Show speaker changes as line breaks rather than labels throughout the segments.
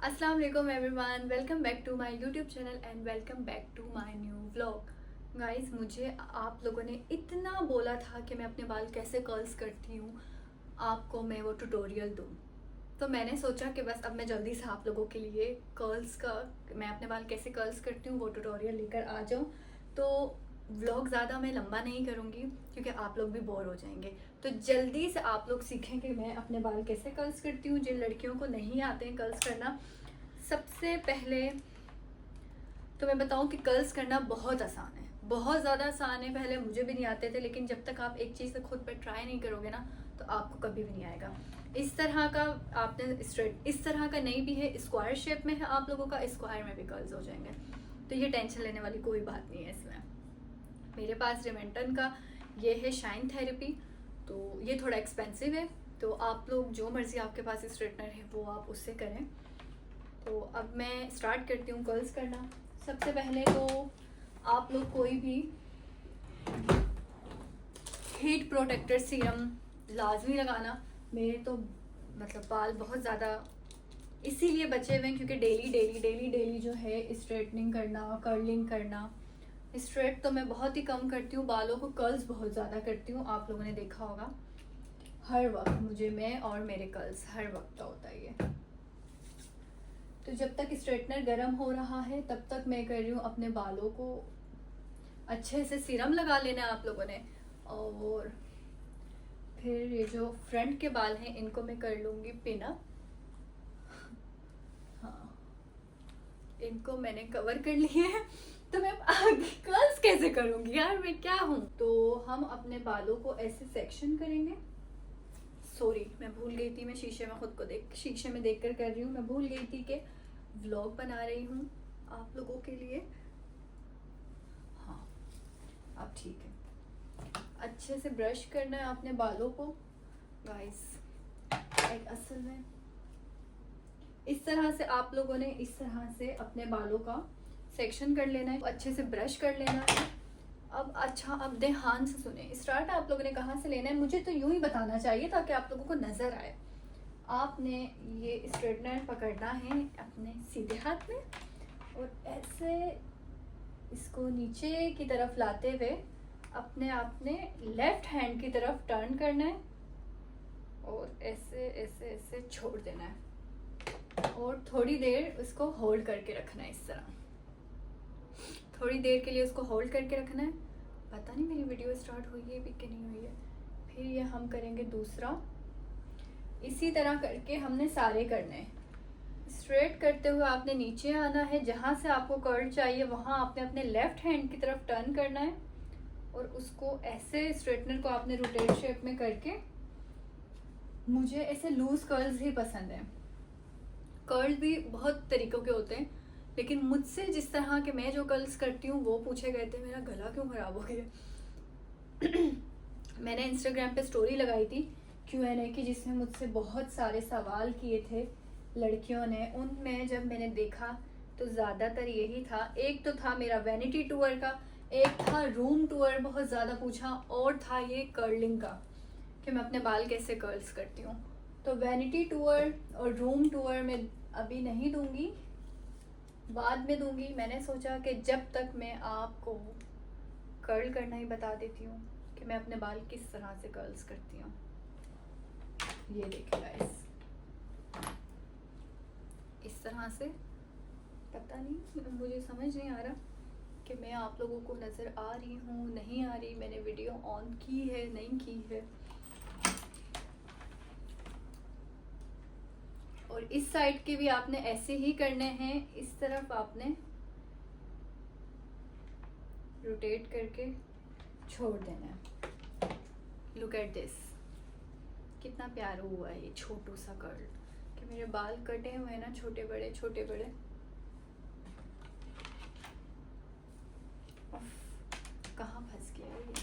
अस्सलाम वालेकुम everyone, welcome back to my YouTube channel and welcome back to my new vlog. Guys, मुझे आप लोगों ने इतना बोला था कि मैं अपने बाल कैसे कर्ल्स करती हूँ, आपको मैं वो ट्यूटोरियल दूँ। तो मैंने सोचा कि बस अब मैं जल्दी से आप लोगों के लिए कर्ल्स का, मैं अपने बाल कैसे कर्ल्स करती हूँ वो ट्यूटोरियल लेकर आ जाऊँ। तो व्लॉग ज़्यादा मैं लंबा नहीं करूँगी क्योंकि आप लोग भी बोर हो जाएंगे। तो जल्दी से आप लोग सीखेंगे मैं अपने बाल कैसे कर्ल्स करती हूँ। जिन लड़कियों को नहीं आते हैं कर्ल्स करना, सबसे पहले तो मैं बताऊं कि कर्ल्स करना बहुत आसान है, बहुत ज़्यादा आसान है। पहले मुझे भी नहीं आते थे, लेकिन जब तक आप एक चीज़ खुद पे ट्राई नहीं करोगे ना तो आपको कभी भी नहीं आएगा। इस तरह का आपने स्ट्रेट, इस तरह का नहीं भी है, स्क्वायर शेप में है आप लोगों का, स्क्वायर में भी कर्ल्स हो जाएंगे। तो ये टेंशन लेने वाली कोई बात नहीं है इसमें। मेरे पास रिमेंटन का ये है शाइन थेरेपी, तो ये थोड़ा एक्सपेंसिव है। तो आप लोग जो मर्ज़ी आपके पास स्ट्रेटनर है वो आप उससे करें। तो अब मैं स्टार्ट करती हूँ कर्ल्स करना। सबसे पहले तो आप लोग कोई भी हीट प्रोटेक्टर सीरम लाजमी लगाना। मेरे तो मतलब बाल बहुत ज़्यादा इसीलिए बचे हुए हैं क्योंकि डेली जो है स्ट्रेटनिंग करना, कर्लिंग करना। स्ट्रेट तो मैं बहुत ही कम करती हूँ, बालों को कर्ल्स बहुत ज़्यादा करती हूँ। आप लोगों ने देखा होगा हर वक्त मुझे, मैं और मेरे कर्ल्स हर वक्त का होता है ये। तो जब तक स्ट्रेटनर गर्म हो रहा है तब तक मैं कर रही हूँ अपने बालों को अच्छे से सीरम लगा लेना आप लोगों ने। और फिर ये जो फ्रंट के बाल हैं इनको मैं कर लूँगी पिन अप। हाँ, इनको मैंने कवर कर लिए हैं। तो मैं आगे कर्ल्स कैसे करूँगी यार, मैं क्या हूँ। तो हम अपने बालों को ऐसे सेक्शन करेंगे। सॉरी, मैं भूल गई थी, मैं शीशे में खुद को शीशे में देखकर कर रही हूँ। मैं भूल गई थी कि व्लॉग बना रही हूँ आप लोगों के लिए। हाँ, अब ठीक है। अच्छे से ब्रश करना है अपने बालों को गाइस। एक असल में इस तरह से आप लोगों ने इस तरह से अपने बालों का सेक्शन कर लेना है, अच्छे से ब्रश कर लेना है। अब अच्छा, अब ध्यान से सुने। स्टार्ट आप लोगों ने कहाँ से लेना है, मुझे तो यूं ही बताना चाहिए ताकि आप लोगों को नजर आए। आपने ये स्ट्रेटनर पकड़ना है अपने सीधे हाथ में और ऐसे इसको नीचे की तरफ लाते हुए अपने लेफ्ट हैंड की तरफ टर्न करना है और ऐसे ऐसे ऐसे छोड़ देना है और थोड़ी देर उसको होल्ड करके रखना है। इस तरह थोड़ी देर के लिए उसको होल्ड करके रखना है। पता नहीं मेरी वीडियो स्टार्ट हुई है भी कि नहीं हुई है। फिर ये हम करेंगे दूसरा। इसी तरह करके हमने सारे करने हैं। स्ट्रेट करते हुए आपने नीचे आना है, जहाँ से आपको कर्ल चाहिए वहाँ आपने अपने लेफ्ट हैंड की तरफ टर्न करना है और उसको ऐसे स्ट्रेटनर को आपने रोटेट शेप में करके, मुझे ऐसे लूज कर्ल्स ही पसंद है। कर्ल भी बहुत तरीकों के होते हैं, लेकिन मुझसे जिस तरह के मैं जो कर्ल्स करती हूँ वो पूछे गए थे। मेरा गला क्यों खराब हो गया। मैंने इंस्टाग्राम पे स्टोरी लगाई थी Q&A की, जिसमें मुझसे बहुत सारे सवाल किए थे लड़कियों ने। उनमें जब मैंने देखा तो ज़्यादातर यही था। एक तो था मेरा वैनिटी टूर का, एक था रूम टूर बहुत ज़्यादा पूछा, और था ये कर्लिंग का कि मैं अपने बाल कैसे कर्ल्स करती हूँ। तो वैनिटी टूर और रूम टूर में अभी नहीं दूंगी, बाद में दूंगी। मैंने सोचा कि जब तक मैं आपको कर्ल करना ही बता देती हूँ कि मैं अपने बाल किस तरह से कर्ल्स करती हूँ। ये देखिए गाइस, इस तरह से। पता नहीं, मुझे समझ नहीं आ रहा कि मैं आप लोगों को नज़र आ रही हूँ नहीं आ रही, मैंने वीडियो ऑन की है नहीं की है। और इस साइड के भी आपने ऐसे ही करने हैं। इस तरफ आपने रोटेट करके छोड़ देना है। लुक एट दिस, कितना प्यारा हुआ है ये छोटू सा कर्ल। कि मेरे बाल कटे हुए हैं ना, छोटे बड़े छोटे बड़े। कहाँ फंस गया ये।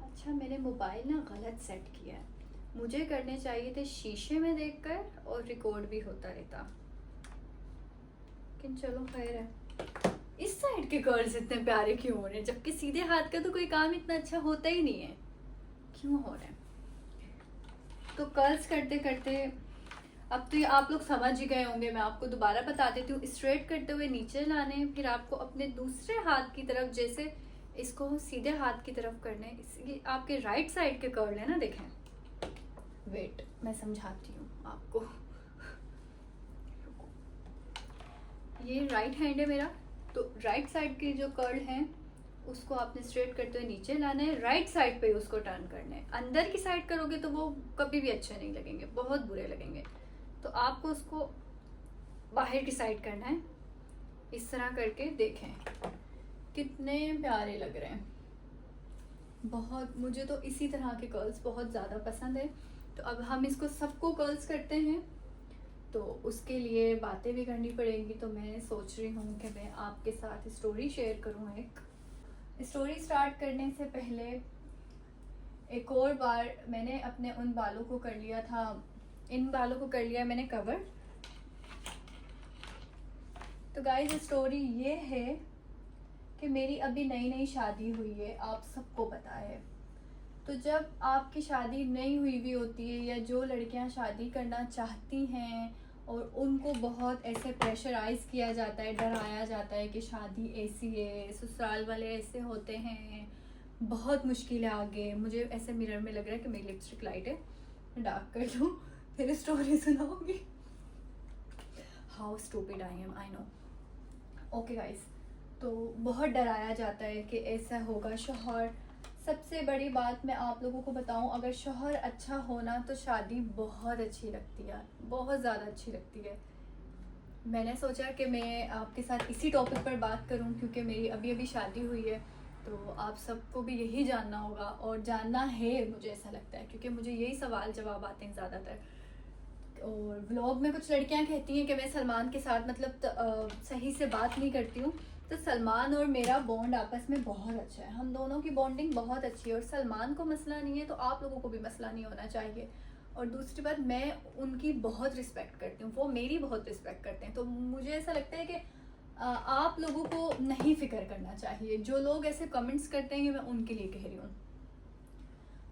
अच्छा, मैंने मोबाइल ना गलत सेट किया है। मुझे करने चाहिए थे शीशे में देखकर और रिकॉर्ड भी होता रहता, लेकिन चलो खैर है। इस साइड के कर्ल्स इतने प्यारे क्यों हो रहे हैं, जबकि सीधे हाथ का तो कोई काम इतना अच्छा होता ही नहीं है, क्यों हो रहा है। तो कर्ल्स करते करते अब तो ये आप लोग समझ ही गए होंगे, मैं आपको दोबारा बता देती हूँ। स्ट्रेट करते हुए नीचे लाने, फिर आपको अपने दूसरे हाथ की तरफ जैसे इसको सीधे हाथ की तरफ करने। ये आपके राइट साइड के कर्ल है ना, देखें, वेट मैं समझाती हूँ आपको। ये राइट हैंड है मेरा, तो राइट साइड के जो कर्ल हैं उसको आपने स्ट्रेट करते हुए नीचे लाना है, राइट साइड पे उसको टर्न करना है। अंदर की साइड करोगे तो वो कभी भी अच्छे नहीं लगेंगे, बहुत बुरे लगेंगे। तो आपको उसको बाहर की साइड करना है, इस तरह करके। देखें कितने प्यारे लग रहे हैं, बहुत। मुझे तो इसी तरह के कर्ल्स बहुत ज़्यादा पसंद है। तो अब हम इसको सबको कर्ल्स करते हैं, तो उसके लिए बातें भी करनी पड़ेंगी। तो मैं सोच रही हूँ कि मैं आपके साथ स्टोरी शेयर करूँ। एक स्टोरी स्टार्ट करने से पहले एक और बार मैंने अपने उन बालों को कर लिया था, इन बालों को कर लिया मैंने कवर। तो गाइस स्टोरी ये है कि मेरी अभी नई नई शादी हुई है, आप सबको पता है। तो जब आपकी शादी नहीं हुई भी होती है, या जो लड़कियां शादी करना चाहती हैं और उनको बहुत ऐसे प्रेशराइज किया जाता है, डराया जाता है कि शादी ऐसी है, ससुराल वाले ऐसे होते हैं, बहुत मुश्किल है आगे। मुझे ऐसे मिरर में लग रहा है कि मेरी लिपस्टिक लाइट है, मैं डार्क कर दूँ, फिर स्टोरी सुनाऊंगी। How stupid I am, I know. Okay guys, तो बहुत डराया जाता है कि ऐसा होगा शौहर। सबसे बड़ी बात मैं आप लोगों को बताऊं, अगर शौहर अच्छा होना तो शादी बहुत अच्छी लगती है, बहुत ज़्यादा अच्छी लगती है। मैंने सोचा कि मैं आपके साथ इसी टॉपिक पर बात करूं, क्योंकि मेरी अभी अभी शादी हुई है। तो आप सबको भी यही जानना होगा, और जानना है, मुझे ऐसा लगता है, क्योंकि मुझे यही सवाल जवाब आते हैं ज़्यादातर। और व्लॉग में कुछ लड़कियां कहती हैं कि मैं सलमान के साथ मतलब सही से बात नहीं करती हूँ। तो सलमान और मेरा बॉन्ड आपस में बहुत अच्छा है, हम दोनों की बॉन्डिंग बहुत अच्छी है, और सलमान को मसला नहीं है तो आप लोगों को भी मसला नहीं होना चाहिए। और दूसरी बात, मैं उनकी बहुत रिस्पेक्ट करती हूँ, वो मेरी बहुत रिस्पेक्ट करते हैं। तो मुझे ऐसा लगता है कि आप लोगों को नहीं फिक्र करना चाहिए। जो लोग ऐसे कमेंट्स करते हैं, मैं उनके लिए कह रही हूँ।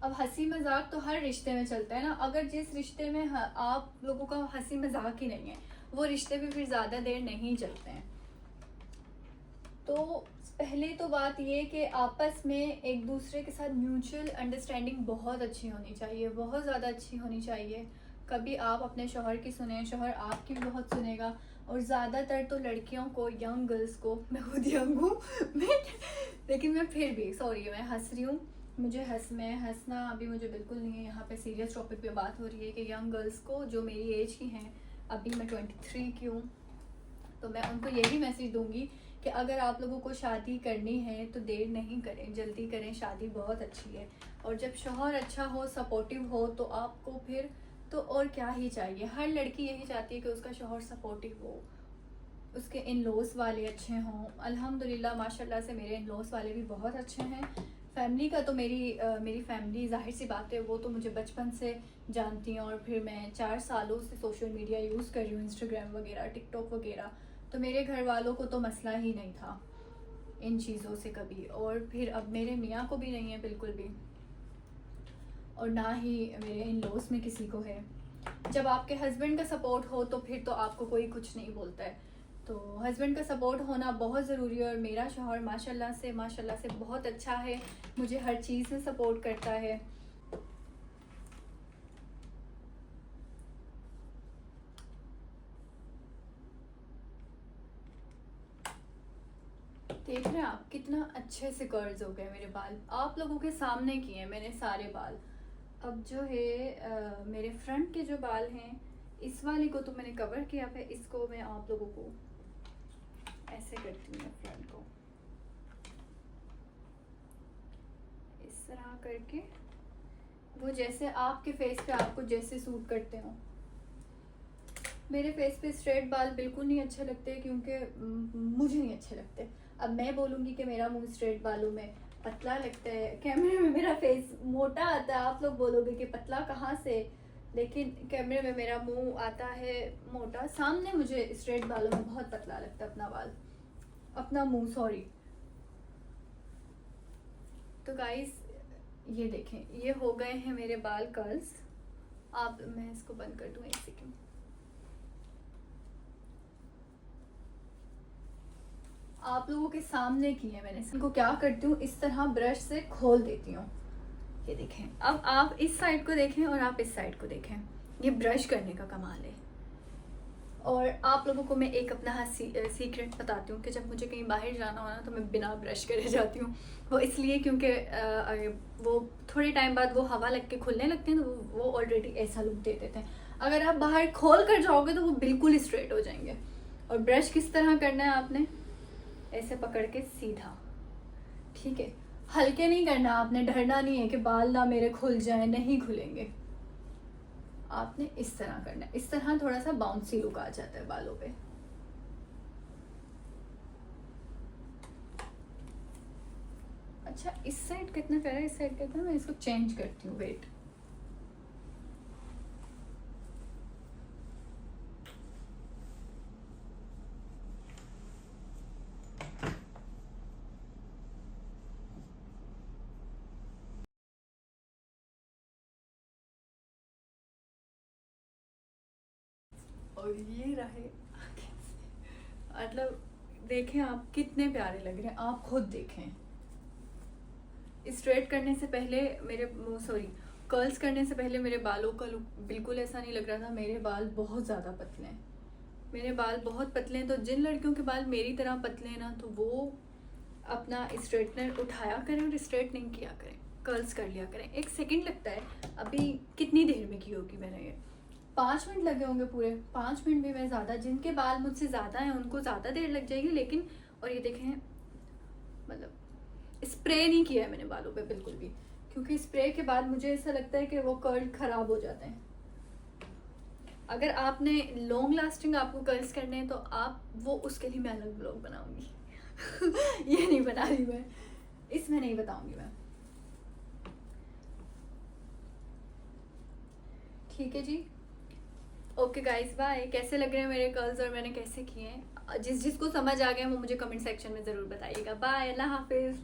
अब हंसी मजाक तो हर रिश्ते में चलता है ना, अगर जिस रिश्ते में आप लोगों का हंसी मजाक ही नहीं है, वो रिश्ते भी फिर ज़्यादा देर नहीं चलते हैं। तो पहले तो बात ये कि आपस में एक दूसरे के साथ म्यूचुअल अंडरस्टैंडिंग बहुत अच्छी होनी चाहिए, बहुत ज़्यादा अच्छी होनी चाहिए। कभी आप अपने शौहर की सुने, शौहर आपकी भी बहुत सुनेगा। और ज़्यादातर तो लड़कियों को, यंग गर्ल्स को, मैं खुद यंग हूँ लेकिन मैं फिर भी सॉरी, मैं हंस रही हूँ। मुझे हंसना अभी मुझे बिल्कुल नहीं है। यहाँ पे सीरियस टॉपिक पे बात हो रही है कि यंग गर्ल्स को, जो मेरी एज की हैं, अभी मैं 23 की हूँ, तो मैं उनको यही मैसेज दूंगी कि अगर आप लोगों को शादी करनी है तो देर नहीं करें, जल्दी करें, शादी बहुत अच्छी है। और जब शौहर अच्छा हो, सपोर्टिव हो, तो आपको फिर तो और क्या ही चाहिए। हर लड़की यही चाहती है कि उसका शौहर सपोर्टिव हो, उसके इन लॉस वाले अच्छे हों। अल्हम्दुलिल्लाह माशाल्लाह से मेरे इन लॉस वाले भी बहुत अच्छे हैं। फैमिली का तो मेरी फैमिली, जाहिर सी बात है, वो तो मुझे बचपन से जानती हैं। और फिर मैं 4 सालों से सोशल मीडिया यूज़ कर रही हूँ, इंस्टाग्राम वगैरह, टिकटॉक वगैरह। तो मेरे घर वालों को तो मसला ही नहीं था इन चीज़ों से कभी। और फिर अब मेरे मियाँ को भी नहीं है बिल्कुल भी, और ना ही मेरे इन लॉस में किसी को है। जब आपके हस्बैंड का सपोर्ट हो तो फिर तो आपको कोई कुछ नहीं बोलता है। तो हस्बैंड का सपोर्ट होना बहुत ज़रूरी है। और मेरा शौहर माशाल्लाह से बहुत अच्छा है, मुझे हर चीज़ में सपोर्ट करता है। देख रहे हैं आप कितना अच्छे से कर्ल्स हो गए मेरे बाल, आप लोगों के सामने किए हैं मैंने सारे बाल। अब जो है मेरे फ्रंट के जो बाल हैं, इस वाले को तो मैंने कवर किया है, इसको मैं आप लोगों को ऐसे करती हूँ, फ्रंट को इस तरह करके, वो जैसे आपके फेस पे आपको जैसे सूट करते हो। मेरे फेस पे स्ट्रेट बाल बिल्कुल नहीं अच्छे लगते, क्योंकि मुझे नहीं अच्छे लगते। अब मैं बोलूँगी कि मेरा मुंह स्ट्रेट बालों में पतला लगता है, कैमरे में मेरा फेस मोटा आता है, आप लोग बोलोगे कि पतला कहाँ से, लेकिन कैमरे में मेरा मुंह आता है मोटा। सामने मुझे स्ट्रेट बालों में बहुत पतला लगता है अपना मुंह, सॉरी। तो गाइस ये देखें, ये हो गए हैं मेरे बाल कर्ल्स। आप, मैं इसको बंद कर दूँ एक सेकेंड। आप लोगों के सामने की है मैंने। इनको क्या करती हूँ, इस तरह ब्रश से खोल देती हूँ। ये देखें, अब आप इस साइड को देखें और आप इस साइड को देखें, ये ब्रश करने का कमाल है। और आप लोगों को मैं एक अपना सीक्रेट बताती हूँ कि जब मुझे कहीं बाहर जाना हो ना तो मैं बिना ब्रश करे जाती हूँ। वो इसलिए क्योंकि वो थोड़े टाइम बाद वो हवा लग के खुलने लगते हैं, तो वो ऑलरेडी ऐसा लुक दे देते हैं। अगर आप बाहर खोल कर जाओगे तो वो बिल्कुल स्ट्रेट हो जाएंगे। और ब्रश किस तरह करना है, आपने ऐसे पकड़ के सीधा, ठीक है, हल्के नहीं करना। आपने डरना नहीं है कि बाल ना मेरे खुल जाए, नहीं खुलेंगे। आपने इस तरह करना है, इस तरह थोड़ा सा बाउंसी लुक आ जाता है बालों पे। अच्छा, इस साइड कितना कर रहा है, इस साइड कितना, मैं इसको चेंज करती हूँ, वेट। और ये रहे मतलब देखें आप कितने प्यारे लग रहे हैं, आप खुद देखें। स्ट्रेट करने से पहले कर्ल्स करने से पहले मेरे बालों का लुक बिल्कुल ऐसा नहीं लग रहा था। मेरे बाल बहुत ज़्यादा पतले हैं, मेरे बाल बहुत पतले हैं। तो जिन लड़कियों के बाल मेरी तरह पतले हैं ना, तो वो अपना स्ट्रेटनर उठाया करें और स्ट्रेटनिंग किया करें, कर्ल्स कर लिया करें। 1 सेकंड लगता है। अभी कितनी देर में की होगी मैंने, ये 5 मिनट लगे होंगे पूरे। 5 मिनट भी मैं ज़्यादा, जिनके बाल मुझसे ज़्यादा हैं उनको ज़्यादा देर लग जाएगी, लेकिन और ये देखें, मतलब स्प्रे नहीं किया है मैंने बालों पे बिल्कुल भी, क्योंकि स्प्रे के बाद मुझे ऐसा लगता है कि वो कर्ल ख़राब हो जाते हैं। अगर आपने लॉन्ग लास्टिंग आपको कर्ल्स करने हैं तो आप वो, उसके लिए मैं अलग ब्लॉग बनाऊंगी ये नहीं बना रही मैं, इसमें नहीं बताऊंगी मैं। ठीक है जी, ओके गाइस, बाय। कैसे लग रहे हैं मेरे कर्ल्स और मैंने कैसे किए हैं, जिसको समझ आ गया वो मुझे कमेंट सेक्शन में ज़रूर बताइएगा। बाय, अल्लाह हाफिज़।